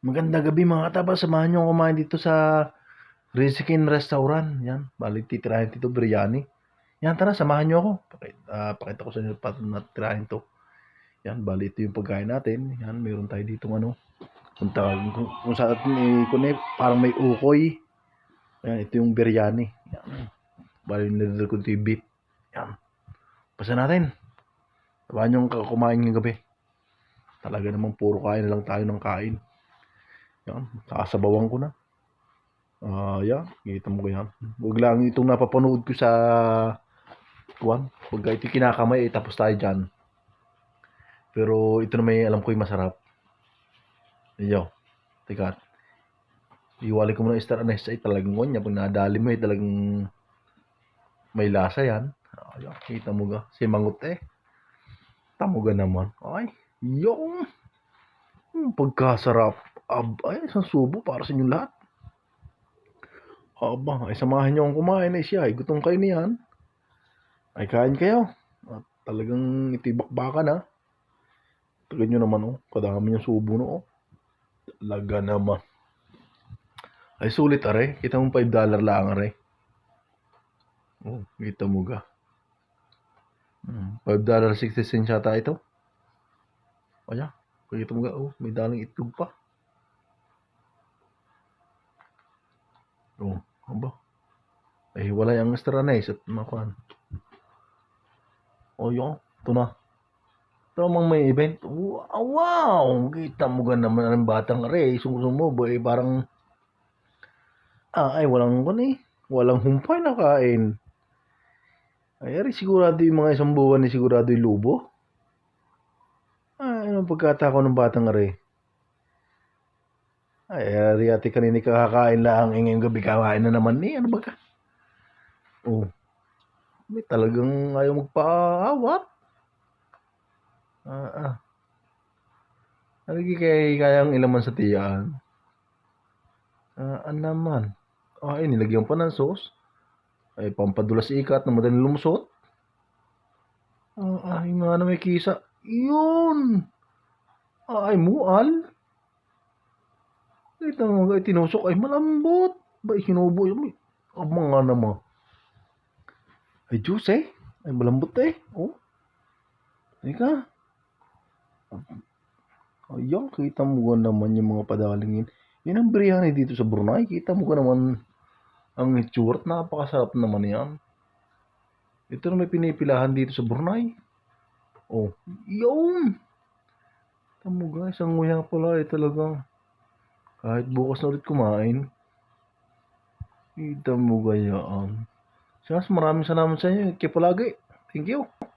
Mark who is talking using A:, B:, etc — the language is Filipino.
A: Magandang gabi mga kataba, samahan niyo akong kumain dito sa Rizkin Restaurant. Yan, bali titirahin dito biryani. Yan, tara, samahan niyo ako. Pakita ko sa inyo paano natirahin to. Yan, bali ito yung pagkain natin. Yan, meron tayo dito kung saan parang may ukoy. Yan, ito yung biryani. Yan, bali nilagay ko ito yung beef. Yan, pasa natin. Samahan niyo akong kumain ngayong gabi. Talaga namang puro kain na lang tayo ng kain. Yan, sasabawan ko na. Yan, kita mo ko yan. Huwag lang itong napapanood ko sa pagka ito kinakamay, tapos tayo dyan. Pero ito na may alam ko yung masarap. Iyo, teka. Iwalay ko muna star anise ay talagang kanya. Pag nadali mo talagang may lasa yan. Yan, kita mo ga. Si Mangut Tamuga naman. Ay, yung pagkasarap. Ay, isang subo para sa inyo lahat. Aba, ay samahan niyo akong kumain ay siya. Ay, gutom kayo niyan. Ay, kain kayo. At talagang itibakbakan ha. Tagal nyo naman kadami yung subo Talaga naman. Ay, sulit are. Kita mo $5 lang are. Kita mo ga. $5.60 yata ito. Kaya, kita mo ga. May dalang itlog pa. Aba. Ay, wala yung extra nice at makuhan. Yun. Ito na. Ito namang may event. Wow! Kita mo ga naman ang batang are. Sumubo. Parang ay walang walang humpay na kain. Ay, sigurado yung mga isang buwan sigurado yung lubo. Anong pagkatako ng batang are? Ay, ati kanini kakakain lang, ngayong gabi kakain na naman ni. Ano ba ka? May talagang ayaw magpaawat. Nalagi kayang ilaman sa tiyan. Naman. Ay, nilagyan pa ng sauce. Ay, pampadulas ikat na madaling lumusot. Ay, nga na may kisa. Yun! Ay, mual. Ito mga tinusok ay malambot. Ba, hinubo yun. Mga naman. Ay, juice Ay, malambot Ika. Ayan, kita mo naman yung mga padalingin. Yan ang biryani dito sa Brunei. Kita mo naman ang itsura. Napakasarap naman yan. Ito na may pinipilahan dito sa Brunei. Yun! Kita mo guys, ang nguya pala talagang kahit bukas na ulit kumain. Kita mo gayaan. Maraming salamat sa inyo. Kaya palagi. Thank you.